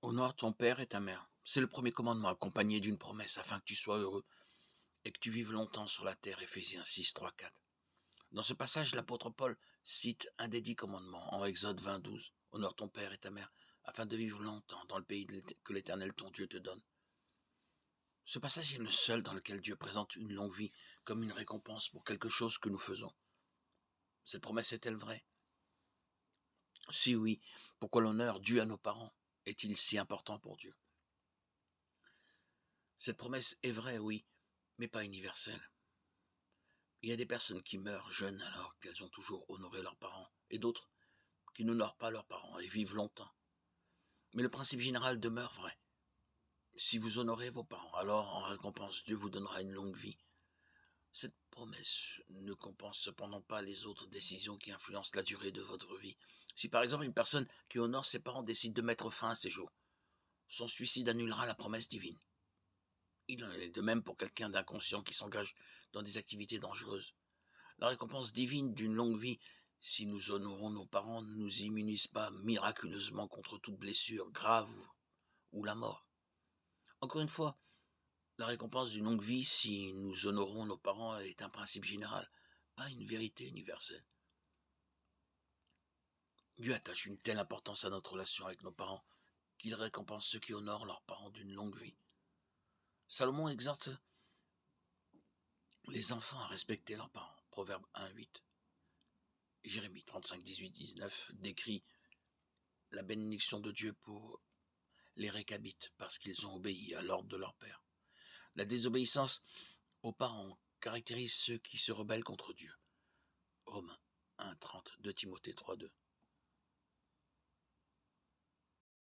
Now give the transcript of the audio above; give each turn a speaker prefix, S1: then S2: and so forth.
S1: Honore ton père et ta mère. C'est le premier commandement accompagné d'une promesse afin que tu sois heureux et que tu vives longtemps sur la terre. Éphésiens 6, 3, 4. Dans ce passage, l'apôtre Paul cite un des 10 commandements en Exode 20, 12. Honore ton père et ta mère afin de vivre longtemps dans le pays que l'Éternel ton Dieu te donne. Ce passage est le seul dans lequel Dieu présente une longue vie comme une récompense pour quelque chose que nous faisons. Cette promesse est-elle vraie? Si oui, pourquoi l'honneur dû à nos parents est-il si important pour Dieu? Cette promesse est vraie, oui, mais pas universelle. Il y a des personnes qui meurent jeunes alors qu'elles ont toujours honoré leurs parents, et d'autres qui n'honorent pas leurs parents et vivent longtemps. Mais le principe général demeure vrai. Si vous honorez vos parents, alors en récompense, Dieu vous donnera une longue vie. Cette promesse ne compense cependant pas les autres décisions qui influencent la durée de votre vie. Si par exemple une personne qui honore ses parents décide de mettre fin à ses jours, son suicide annulera la promesse divine. Il en est de même pour quelqu'un d'inconscient qui s'engage dans des activités dangereuses. La récompense divine d'une longue vie, si nous honorons nos parents, ne nous immunise pas miraculeusement contre toute blessure grave ou la mort. Encore une fois, la récompense d'une longue vie, si nous honorons nos parents, est un principe général, pas une vérité universelle. Dieu attache une telle importance à notre relation avec nos parents qu'il récompense ceux qui honorent leurs parents d'une longue vie. Salomon exhorte les enfants à respecter leurs parents. Proverbe 1, 8. Jérémie 35, 18, 19 décrit la bénédiction de Dieu pour les Récabites parce qu'ils ont obéi à l'ordre de leur père. La désobéissance aux parents caractérise ceux qui se rebellent contre Dieu. Romains 1, 30, 2 Timothée 3, 2.